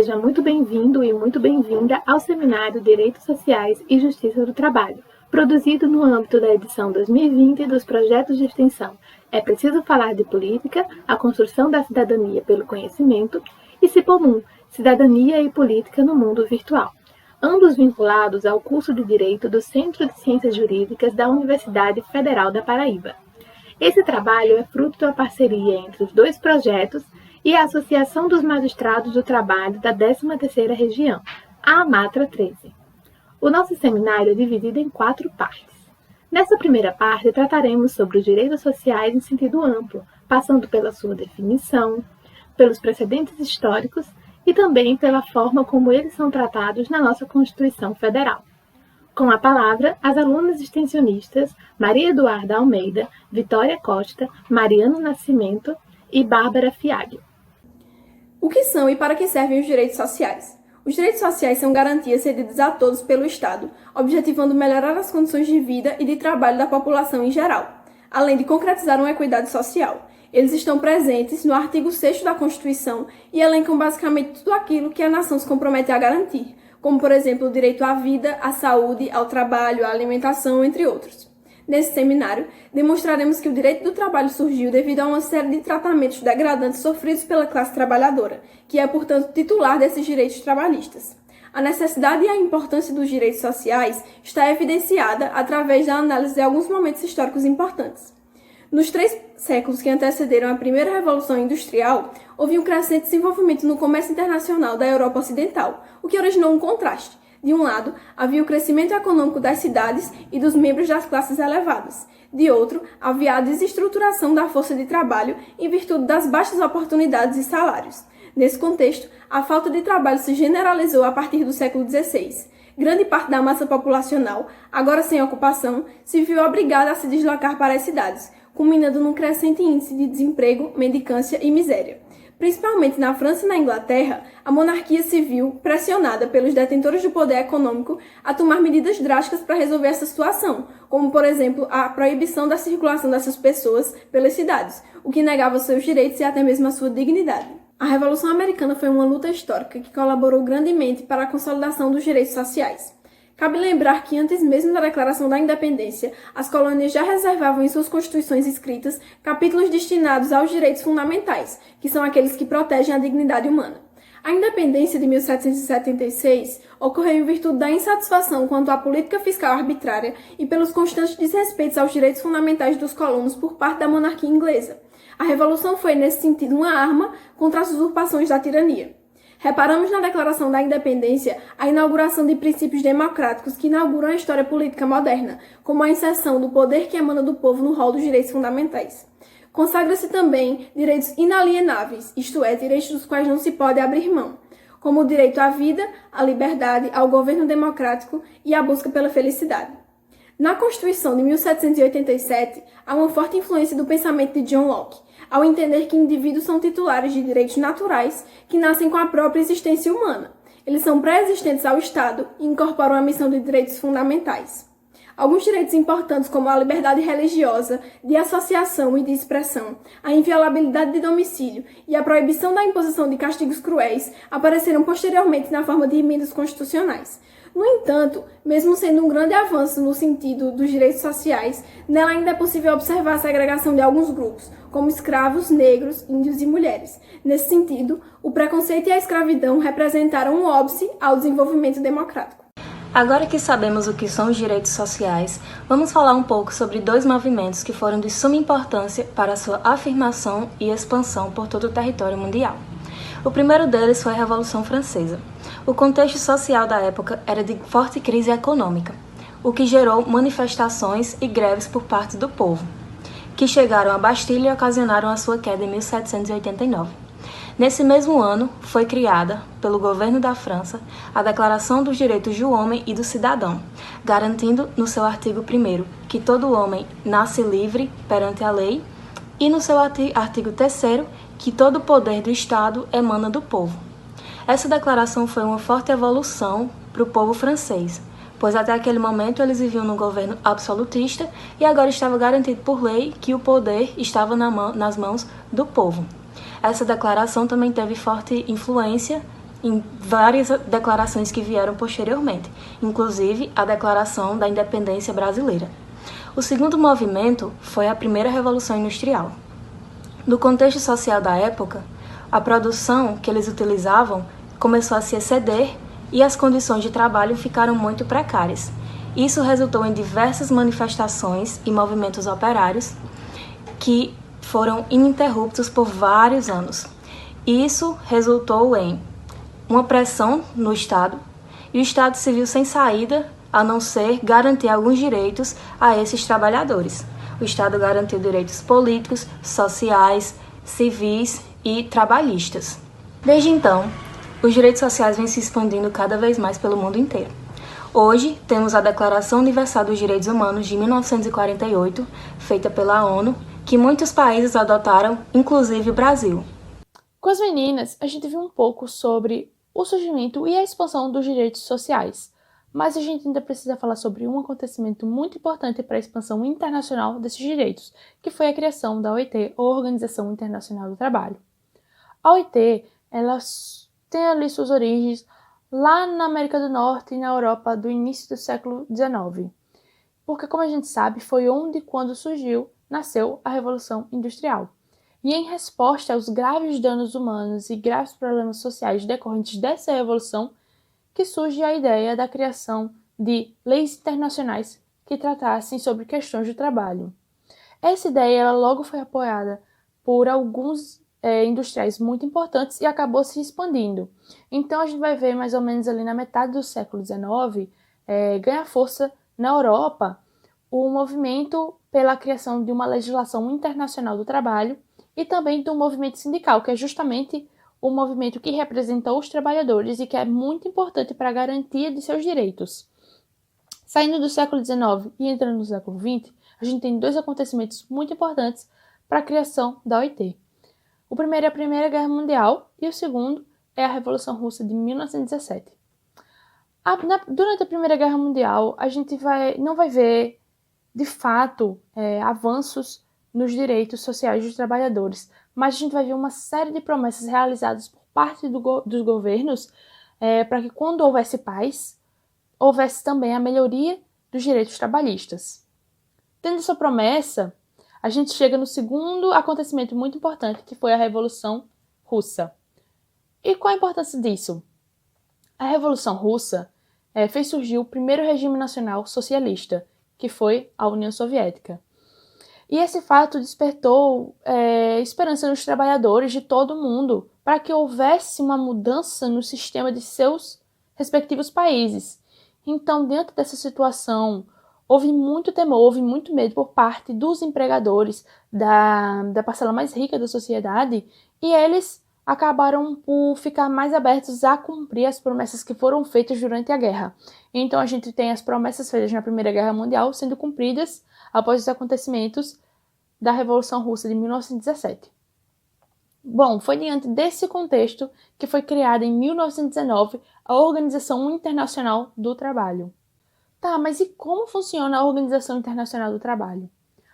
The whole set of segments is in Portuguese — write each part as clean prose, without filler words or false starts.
Seja muito bem-vindo e muito bem-vinda ao Seminário Direitos Sociais e Justiça do Trabalho, produzido no âmbito da edição 2020 dos projetos de extensão É Preciso Falar de Política, a Construção da Cidadania pelo Conhecimento, e CIPOMUN, Cidadania e Política no Mundo Virtual, ambos vinculados ao curso de Direito do Centro de Ciências Jurídicas da Universidade Federal da Paraíba. Esse trabalho é fruto da parceria entre os dois projetos e a Associação dos Magistrados do Trabalho da 13ª Região, a AMATRA 13. O nosso seminário é dividido em 4 partes. Nessa primeira parte, trataremos sobre os direitos sociais em sentido amplo, passando pela sua definição, pelos precedentes históricos e também pela forma como eles são tratados na nossa Constituição Federal. Com a palavra, as alunas extensionistas Maria Eduarda Almeida, Vitória Costa, Mariano Nascimento e Bárbara Fiaglio. O que são e para que servem os direitos sociais? Os direitos sociais são garantias cedidas a todos pelo Estado, objetivando melhorar as condições de vida e de trabalho da população em geral, além de concretizar uma equidade social. Eles estão presentes no artigo 6º da Constituição e elencam basicamente tudo aquilo que a nação se compromete a garantir, como, por exemplo, o direito à vida, à saúde, ao trabalho, à alimentação, entre outros. Nesse seminário, demonstraremos que o direito do trabalho surgiu devido a uma série de tratamentos degradantes sofridos pela classe trabalhadora, que é, portanto, titular desses direitos trabalhistas. A necessidade e a importância dos direitos sociais está evidenciada através da análise de alguns momentos históricos importantes. Nos 3 séculos que antecederam a primeira Revolução Industrial, houve um crescente desenvolvimento no comércio internacional da Europa Ocidental, o que originou um contraste. De um lado, havia o crescimento econômico das cidades e dos membros das classes elevadas. De outro, havia a desestruturação da força de trabalho em virtude das baixas oportunidades e salários. Nesse contexto, a falta de trabalho se generalizou a partir do século XVI. Grande parte da massa populacional, agora sem ocupação, se viu obrigada a se deslocar para as cidades, culminando num crescente índice de desemprego, mendicância e miséria. Principalmente na França e na Inglaterra, a monarquia se viu pressionada pelos detentores do poder econômico a tomar medidas drásticas para resolver essa situação, como, por exemplo, a proibição da circulação dessas pessoas pelas cidades, o que negava seus direitos e até mesmo a sua dignidade. A Revolução Americana foi uma luta histórica que colaborou grandemente para a consolidação dos direitos sociais. Cabe lembrar que antes mesmo da Declaração da Independência, as colônias já reservavam em suas constituições escritas capítulos destinados aos direitos fundamentais, que são aqueles que protegem a dignidade humana. A independência de 1776 ocorreu em virtude da insatisfação quanto à política fiscal arbitrária e pelos constantes desrespeitos aos direitos fundamentais dos colonos por parte da monarquia inglesa. A Revolução foi, nesse sentido, uma arma contra as usurpações da tirania. Reparamos na Declaração da Independência a inauguração de princípios democráticos que inauguram a história política moderna, como a inserção do poder que emana do povo no rol dos direitos fundamentais. Consagra-se também direitos inalienáveis, isto é, direitos dos quais não se pode abrir mão, como o direito à vida, à liberdade, ao governo democrático e à busca pela felicidade. Na Constituição de 1787, há uma forte influência do pensamento de John Locke, ao entender que indivíduos são titulares de direitos naturais que nascem com a própria existência humana. Eles são pré-existentes ao Estado e incorporam a missão de direitos fundamentais. Alguns direitos importantes, como a liberdade religiosa, de associação e de expressão, a inviolabilidade de domicílio e a proibição da imposição de castigos cruéis, apareceram posteriormente na forma de emendas constitucionais. No entanto, mesmo sendo um grande avanço no sentido dos direitos sociais, nela ainda é possível observar a segregação de alguns grupos, como escravos, negros, índios e mulheres. Nesse sentido, o preconceito e a escravidão representaram um óbice ao desenvolvimento democrático. Agora que sabemos o que são os direitos sociais, vamos falar um pouco sobre 2 movimentos que foram de suma importância para a sua afirmação e expansão por todo o território mundial. O primeiro deles foi a Revolução Francesa. O contexto social da época era de forte crise econômica, o que gerou manifestações e greves por parte do povo, que chegaram à Bastilha e ocasionaram a sua queda em 1789. Nesse mesmo ano, foi criada, pelo governo da França, a Declaração dos Direitos do Homem e do Cidadão, garantindo no seu artigo 1º que todo homem nasce livre perante a lei e no seu artigo 3º que todo o poder do Estado emana do povo. Essa declaração foi uma forte evolução para o povo francês, pois até aquele momento eles viviam num governo absolutista e agora estava garantido por lei que o poder estava nas mãos do povo. Essa declaração também teve forte influência em várias declarações que vieram posteriormente, inclusive a Declaração da Independência Brasileira. O segundo movimento foi a primeira Revolução Industrial. No contexto social da época, a produção que eles utilizavam começou a se exceder e as condições de trabalho ficaram muito precárias. Isso resultou em diversas manifestações e movimentos operários que foram ininterruptos por vários anos. Isso resultou em uma pressão no Estado, e o Estado se viu sem saída a não ser garantir alguns direitos a esses trabalhadores. O Estado garantiu direitos políticos, sociais, civis e trabalhistas. Desde então, os direitos sociais vêm se expandindo cada vez mais pelo mundo inteiro. Hoje, temos a Declaração Universal dos Direitos Humanos de 1948, feita pela ONU, que muitos países adotaram, inclusive o Brasil. Com as meninas, a gente viu um pouco sobre o surgimento e a expansão dos direitos sociais, mas a gente ainda precisa falar sobre um acontecimento muito importante para a expansão internacional desses direitos, que foi a criação da OIT, ou Organização Internacional do Trabalho. A OIT, ela tem ali suas origens lá na América do Norte e na Europa do início do século XIX, porque, como a gente sabe, foi onde, quando nasceu a Revolução Industrial. E em resposta aos graves danos humanos e graves problemas sociais decorrentes dessa revolução, que surge a ideia da criação de leis internacionais que tratassem sobre questões do trabalho. Essa ideia ela logo foi apoiada por alguns industriais muito importantes e acabou se expandindo. Então a gente vai ver mais ou menos ali na metade do século XIX ganhar força na Europa o movimento pela criação de uma legislação internacional do trabalho e também do movimento sindical, que é justamente o movimento que representa os trabalhadores e que é muito importante para a garantia de seus direitos. Saindo do século XIX e entrando no século XX, a gente tem dois acontecimentos muito importantes para a criação da OIT. O primeiro é a Primeira Guerra Mundial e o segundo é a Revolução Russa de 1917. Durante a Primeira Guerra Mundial, a gente não vai ver, de fato, avanços nos direitos sociais dos trabalhadores, mas a gente vai ver uma série de promessas realizadas por parte dos governos para que, quando houvesse paz, houvesse também a melhoria dos direitos trabalhistas. Tendo essa promessa, a gente chega no segundo acontecimento muito importante, que foi a Revolução Russa. E qual a importância disso? A Revolução Russa fez surgir o primeiro regime nacional socialista, que foi a União Soviética. E esse fato despertou esperança nos trabalhadores de todo o mundo para que houvesse uma mudança no sistema de seus respectivos países. Então, diante dessa situação, houve muito temor, houve muito medo por parte dos empregadores da parcela mais rica da sociedade e eles acabaram por ficar mais abertos a cumprir as promessas que foram feitas durante a guerra. Então, a gente tem as promessas feitas na Primeira Guerra Mundial sendo cumpridas após os acontecimentos da Revolução Russa de 1917. Bom, foi diante desse contexto que foi criada em 1919 a Organização Internacional do Trabalho. Tá, mas e como funciona a Organização Internacional do Trabalho?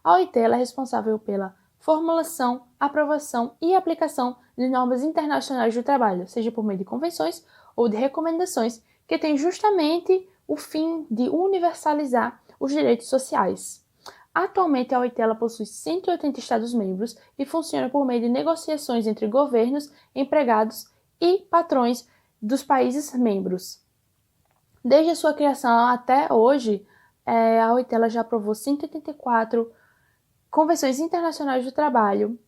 A OIT é responsável pela formulação, aprovação e aplicação de normas internacionais do trabalho, seja por meio de convenções ou de recomendações, que têm justamente o fim de universalizar os direitos sociais. Atualmente, a OIT possui 180 Estados-membros e funciona por meio de negociações entre governos, empregados e patrões dos países membros. Desde a sua criação até hoje, a OIT já aprovou 184 convenções internacionais do trabalho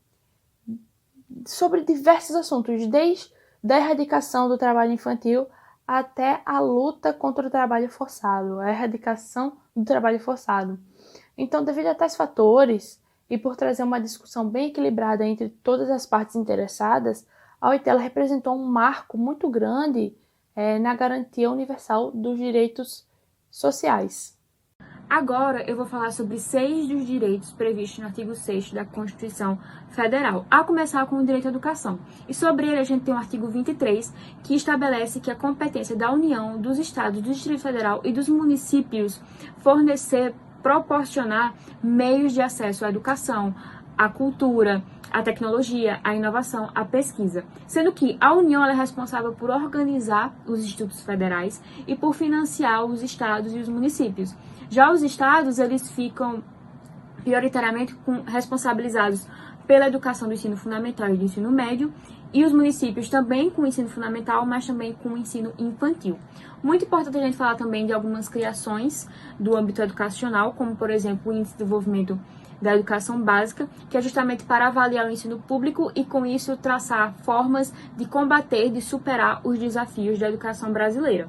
sobre diversos assuntos, desde a erradicação do trabalho infantil até a luta contra o trabalho forçado, a erradicação do trabalho forçado. Então, devido a tais fatores, e por trazer uma discussão bem equilibrada entre todas as partes interessadas, a OIT representou um marco muito grande na garantia universal dos direitos sociais. Agora eu vou falar sobre 6 dos direitos previstos no artigo 6º da Constituição Federal, a começar com o direito à educação. E sobre ele a gente tem o artigo 23, que estabelece que a competência da União, dos Estados, do Distrito Federal e dos municípios proporcionar meios de acesso à educação, a cultura, a tecnologia, a inovação, a pesquisa, sendo que a União ela é responsável por organizar os institutos federais e por financiar os estados e os municípios. Já os estados, eles ficam prioritariamente responsabilizados pela educação do ensino fundamental e do ensino médio, e os municípios também com o ensino fundamental, mas também com o ensino infantil. Muito importante a gente falar também de algumas criações do âmbito educacional, como, por exemplo, o Índice de Desenvolvimento da Educação Básica, que é justamente para avaliar o ensino público e, com isso, traçar formas de combater, de superar os desafios da educação brasileira.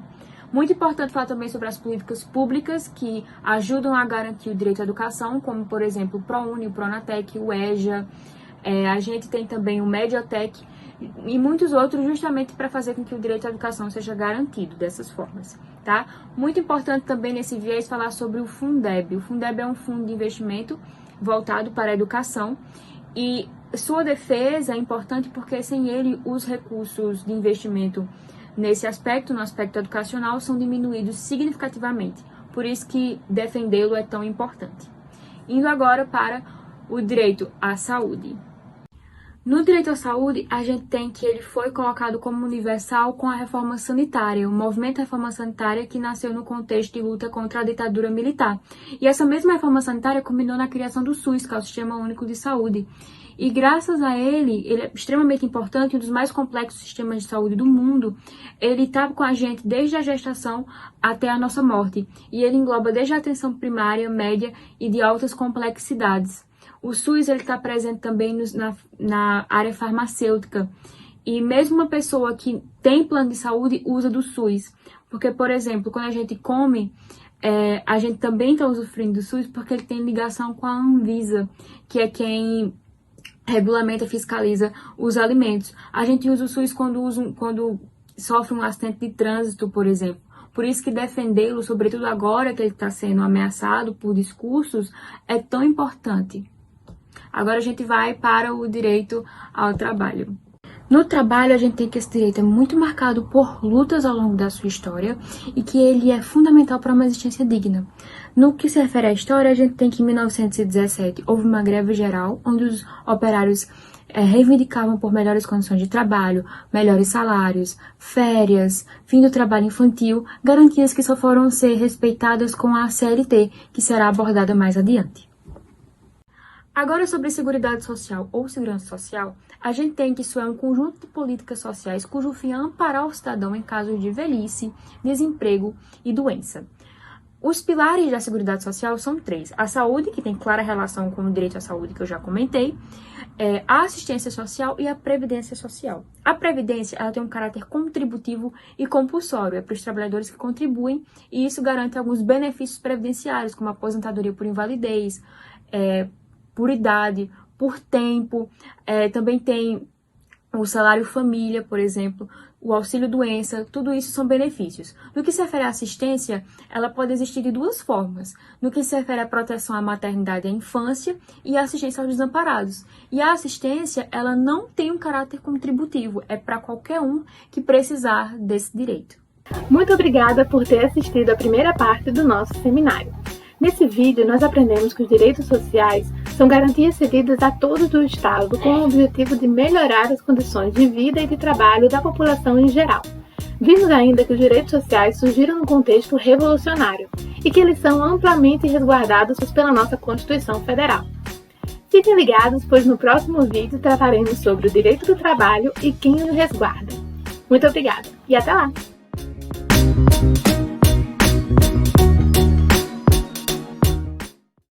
Muito importante falar também sobre as políticas públicas que ajudam a garantir o direito à educação, como, por exemplo, o ProUni, o Pronatec, o EJA. A gente tem também o Mediotec e muitos outros, justamente para fazer com que o direito à educação seja garantido dessas formas, tá? Muito importante também nesse viés falar sobre o Fundeb. O Fundeb é um fundo de investimento voltado para a educação e sua defesa é importante porque sem ele os recursos de investimento nesse aspecto, no aspecto educacional, são diminuídos significativamente. Por isso que defendê-lo é tão importante. Indo agora para o direito à saúde. No direito à saúde, a gente tem que ele foi colocado como universal com a reforma sanitária, o movimento reforma sanitária que nasceu no contexto de luta contra a ditadura militar. E essa mesma reforma sanitária culminou na criação do SUS, que é o Sistema Único de Saúde. E graças a ele é extremamente importante, um dos mais complexos sistemas de saúde do mundo. Ele está com a gente desde a gestação até a nossa morte. E ele engloba desde a atenção primária, média e de altas complexidades. O SUS está presente também na área farmacêutica. E mesmo uma pessoa que tem plano de saúde usa do SUS. Porque, por exemplo, quando a gente come, a gente também está usufruindo do SUS porque ele tem ligação com a Anvisa, que é quem regulamenta e fiscaliza os alimentos. A gente usa o SUS quando sofre um acidente de trânsito, por exemplo. Por isso que defendê-lo, sobretudo agora que ele está sendo ameaçado por discursos, é tão importante. Agora a gente vai para o direito ao trabalho. No trabalho, a gente tem que esse direito é muito marcado por lutas ao longo da sua história e que ele é fundamental para uma existência digna. No que se refere à história, a gente tem que em 1917 houve uma greve geral, onde os operários reivindicavam por melhores condições de trabalho, melhores salários, férias, fim do trabalho infantil, garantias que só foram ser respeitadas com a CLT, que será abordada mais adiante. Agora, sobre Seguridade Social ou Segurança Social, a gente tem que isso é um conjunto de políticas sociais cujo fim é amparar o cidadão em casos de velhice, desemprego e doença. Os pilares da Seguridade Social são 3. A saúde, que tem clara relação com o direito à saúde que eu já comentei, a assistência social e a previdência social. A previdência ela tem um caráter contributivo e compulsório, é para os trabalhadores que contribuem, e isso garante alguns benefícios previdenciários, como aposentadoria por invalidez, por idade, por tempo, também tem o salário família, por exemplo, o auxílio doença, tudo isso são benefícios. No que se refere à assistência, ela pode existir de duas formas. No que se refere à proteção à maternidade e à infância e à assistência aos desamparados. E a assistência, ela não tem um caráter contributivo, é para qualquer um que precisar desse direito. Muito obrigada por ter assistido a primeira parte do nosso seminário. Nesse vídeo, nós aprendemos que os direitos sociais são garantias cedidas a todos do Estado com o objetivo de melhorar as condições de vida e de trabalho da população em geral. Vimos ainda que os direitos sociais surgiram num contexto revolucionário e que eles são amplamente resguardados pela nossa Constituição Federal. Fiquem ligados, pois no próximo vídeo trataremos sobre o direito do trabalho e quem o resguarda. Muito obrigada e até lá!